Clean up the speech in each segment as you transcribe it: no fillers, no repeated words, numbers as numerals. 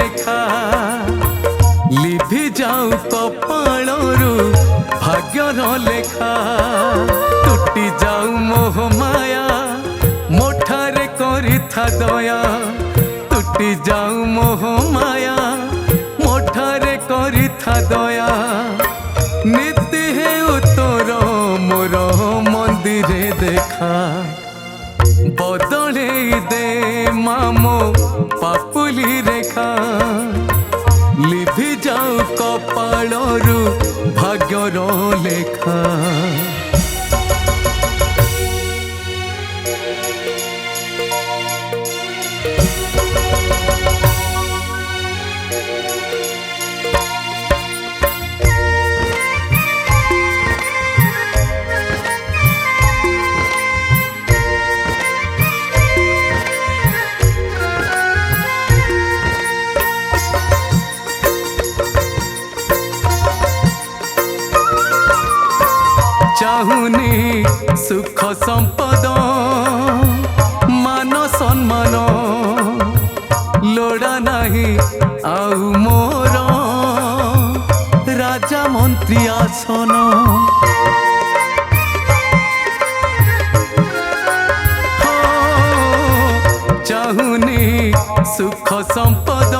ଲେଖା ଲିଭି ଯାଉ କପାଳରୁ ଭାଗ୍ୟର ଲେଖା ତୁଟି ଯାଉ ମୋହ ମାୟା ମୋଠାରେ କରିଥା ଦୟା ତୁଟି ଯାଉ ମୋହ ମାୟା ମୋଠାରେ କରିଥା ଦୟା ନୀତି ହେଉ ତୋର ମୋର ମନ୍ଦିରେ ଦେଖା ବଦଳେଇ ଦେ ମାମୋ ପାପୁଲି ରେଖା ଲିଭି ଯାଉ କପାଳରୁ ଭାଗ୍ୟର ଲେଖା चाहुनी सुख संपद मान सम्मान लोड़ा नहीं आउ मोर राजा मंत्री आसन चाहुनी सुख संपद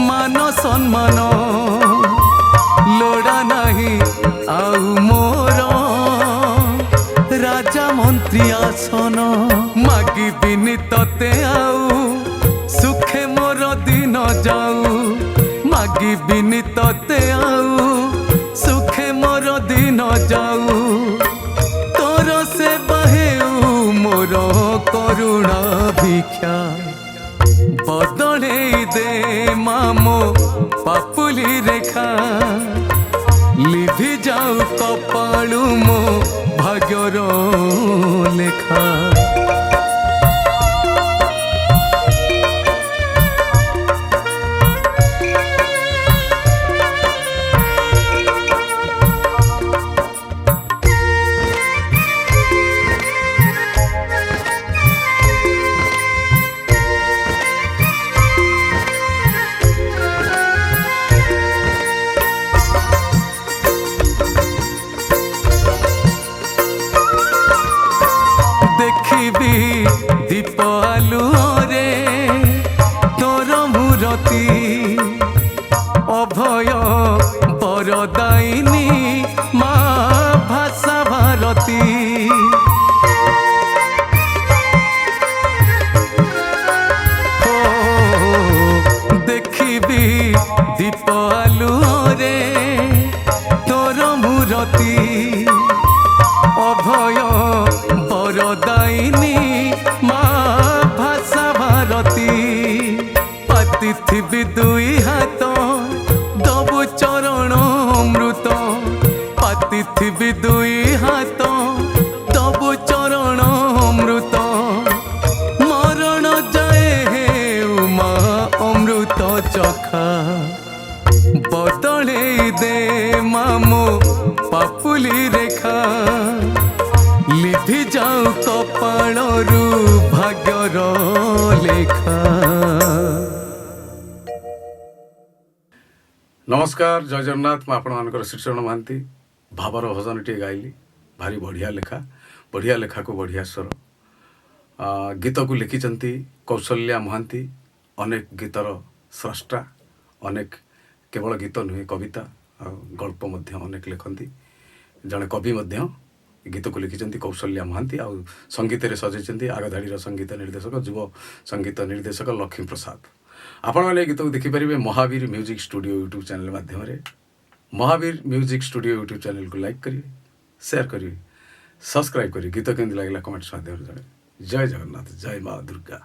मान सम्मान लोड़ा नहीं आउ मोर राजा मंत्री आसन मागी बिनी तते आउ सुखे मोर दिन जाऊ मागी बिनी तते आउ सुखे मोर दिन जाऊ तोर सेवा हेउ मोर करुणा भिक्षा बदले दे मामो पापुली रेखा लिभि जाऊ कपाळु मो भाग्यर लेखा दीप आलुरे तोर मूरती अभय बरदायिनी माँ भाषा भारती देखी दीप आलुरे तोर मूरती अभय बरदायिनी माँ भाषा भारती पातिथि दुई हाथ दबु चरण अमृत पातिथि दुई हाथ दबु चरण अमृत मरण जाए हे उमा अमृत चखा बदले दे मामो पापुली रेखा लिभि जाऊ कपाळरू भाग्यर लेखा। नमस्कार जय जगन्नाथ मैं आपण श्रीचरण महांती भावर भजन टे गाइली भारी बढ़िया लेखा को बढ़िया स्वर गीत को लिखिचंती कौशल्या महांती अनेक गीतर स्रष्टा अनेक केवल गीत नुहे कविता गल्प मध्य अनेक लिखती जड़े कवि मध्य गीत को लिखिं कौशल्या महांती आ संगीत सजाई आगधाड़ी संगीत निर्देशक युव संगीत निर्देशक लक्ष्मी प्रसाद आपण मैंने गीत को देखिपारे Mahavir music studio YouTube channel माध्यम Mahavir music studio YouTube channel को लाइक करेंगे शेयर करेंगे सब्सक्राइब करेंगे गीत केमती लगे कमेंट्स माध्यम जय जगन्नाथ जय माँ दुर्गा।